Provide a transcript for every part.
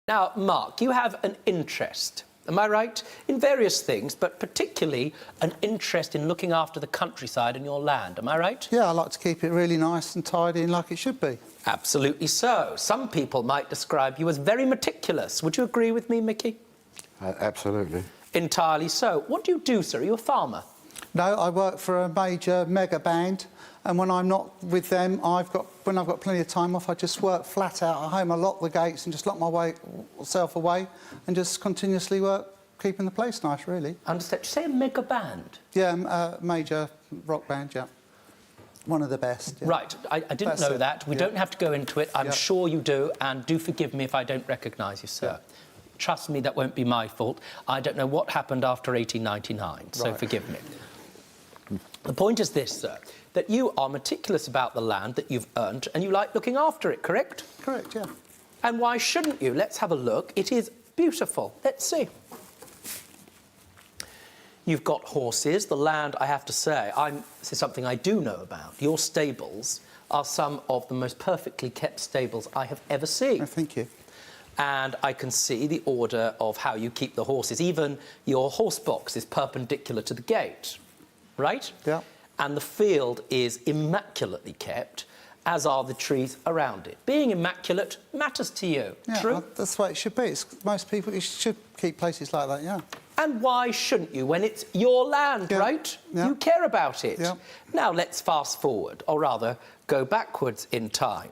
Now, Mark, you have an interest, am I right, in various things, but particularly an interest in looking after the countryside and your land, am I right? Yeah, I like to keep it really nice and tidy and like it should be. Absolutely so. Some people might describe you as very meticulous. Would you agree with me, Mickey? Absolutely. Entirely so. What do you do, sir? Are you a farmer? No, I work for a major mega band, and when I'm not with them, when I've got plenty of time off, I just work flat out at home. I lock the gates and just lock myself away and just continuously work, keeping the place nice, really. Understand? Did you say a mega band? Yeah, major rock band, yeah. One of the best. Yeah. Right, I didn't know that. We don't have to go into it. I'm sure you do, and do forgive me if I don't recognise you, sir. Yeah. Trust me, that won't be my fault. I don't know what happened after 1899, so forgive me. The point is this, sir, that you are meticulous about the land that you've earned and you like looking after it, correct? Correct, yeah. And why shouldn't you? Let's have a look. It is beautiful. Let's see. You've got horses. The land, I have to say, this is something I do know about. Your stables are some of the most perfectly kept stables I have ever seen. Oh, thank you. And I can see the order of how you keep the horses. Even your horse box is perpendicular to the gate, right? Yeah. And the field is immaculately kept, as are the trees around it. Being immaculate matters to you, yeah, true? That's the way it should be. Most people should keep places like that, yeah. And why shouldn't you when it's your land, right? Yeah. You care about it. Yeah. Now, let's fast forward, or rather, go backwards in time.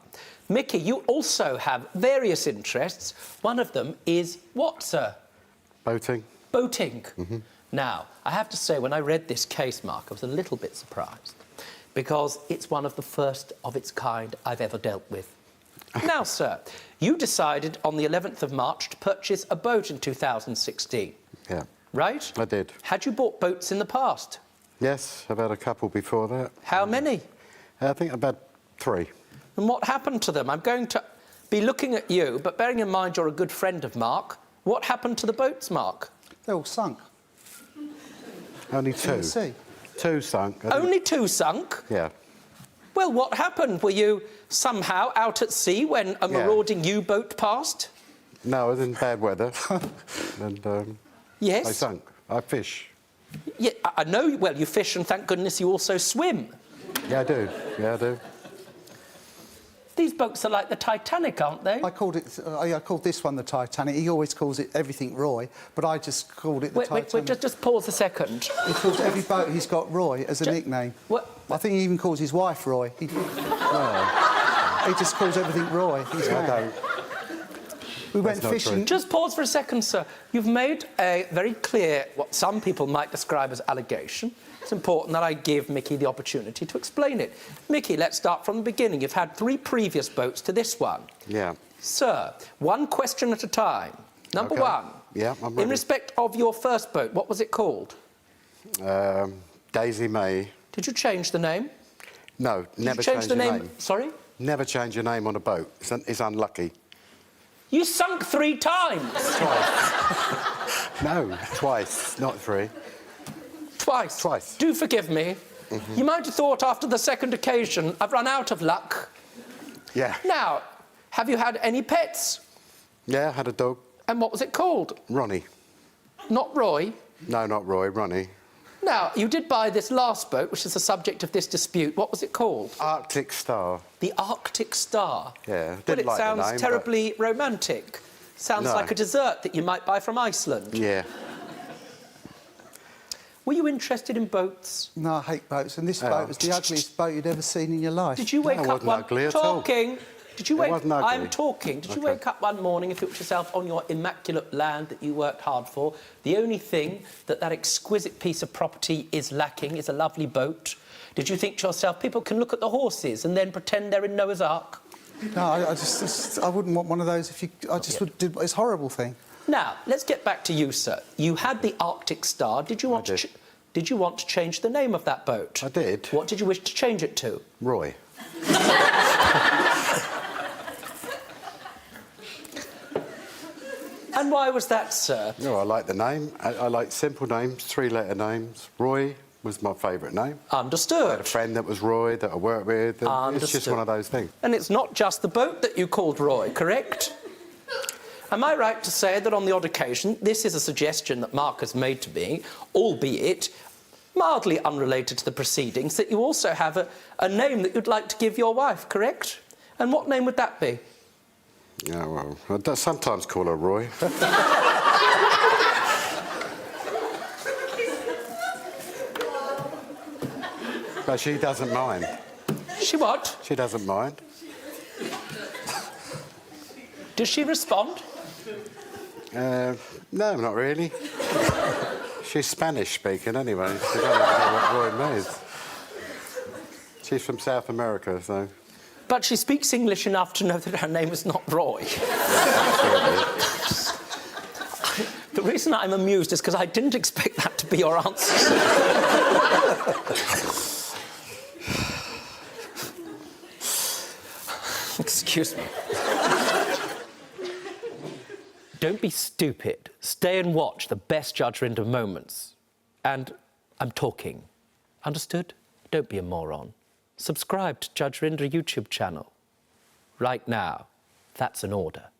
Mickey, you also have various interests. One of them is what, sir? Boating. Boating. Mm-hmm. Now, I have to say, when I read this case, Mark, I was a little bit surprised because it's one of the first of its kind I've ever dealt with. Now, sir, you decided on the 11th of March to purchase a boat in 2016. Yeah. Right? I did. Had you bought boats in the past? Yes, I've had a couple before that. How many? I think I've had 3. And what happened to them? I'm going to be looking at you, but bearing in mind you're a good friend of Mark, what happened to the boats, Mark? They're all sunk. Only 2. In the sea. 2 sunk. Only 2 sunk? Yeah. Well, what happened? Were you somehow out at sea when a marauding U-boat passed? No, I was in bad weather. And yes? they sunk. I fish. Yeah, I know. Well, you fish, and thank goodness you also swim. Yeah, I do. Yeah, I do. These boats are like the Titanic, aren't they? I called this one the Titanic. He always calls it everything Roy, but I just called it the Titanic. Wait, just pause a second. He calls every boat he's got Roy as a nickname. What? I think he even calls his wife Roy. He just calls everything Roy. He's mad. We went fishing. True. Just pause for a second, sir. You've made a very clear, what some people might describe as allegation. It's important that I give Mickey the opportunity to explain it. Mickey, let's start from the beginning. You've had 3 previous boats to this one. Yeah. Sir, one question at a time. Number 1. Yeah, I'm ready. In respect of your first boat, what was it called? Daisy May. Did you change the name? No, never Did you change change the your name? Sorry? Never change your name on a boat. It's unlucky. You sunk 3 times. Twice. No, twice, not 3. Twice. Twice. Do forgive me. Mm-hmm. You might have thought after the second occasion, I've run out of luck. Yeah. Now, have you had any pets? Yeah, I had a dog. And what was it called? Ronnie. Not Roy? No, not Roy, Ronnie. Now, you did buy this last boat, which is the subject of this dispute. What was it called? Arctic Star. The Arctic Star? Yeah, Well, it like sounds the name, terribly romantic. Sounds like a dessert that you might buy from Iceland. Yeah. Were you interested in boats? No, I hate boats, and this boat was the ugliest boat you'd ever seen in your life. Did you wake up one... ugly at all. Did you wake... It wasn't ugly. I'm talking. Did you wake up one morning and thought to yourself, on your immaculate land that you worked hard for, the only thing that exquisite piece of property is lacking is a lovely boat? Did you think to yourself, people can look at the horses and then pretend they're in Noah's Ark? No, I wouldn't want one of those if you... It's a horrible thing. Now, let's get back to you, sir. You had the Arctic Star. Did you want to change the name of that boat? I did. What did you wish to change it to? Roy. And why was that, sir? No, I like the name. I like simple names, 3-letter names. Roy was my favourite name. Understood. I had a friend that was Roy that I worked with. And it's just one of those things. And it's not just the boat that you called Roy, correct? Am I right to say that on the odd occasion, this is a suggestion that Mark has made to me, albeit mildly unrelated to the proceedings, that you also have a name that you'd like to give your wife, correct? And what name would that be? Yeah, well, I do sometimes call her Roy. But she doesn't mind. She what? She doesn't mind. Does she respond? No, not really. She's Spanish speaking anyway. She doesn't know what Roy means. She's from South America, so... But she speaks English enough to know that her name is not Roy. The reason I'm amused is because I didn't expect that to be your answer. Excuse me. Don't be stupid. Stay and watch the best Judge Rinder moments. And I'm talking. Understood? Don't be a moron. Subscribe to Judge Rinder YouTube channel. Right now. That's an order.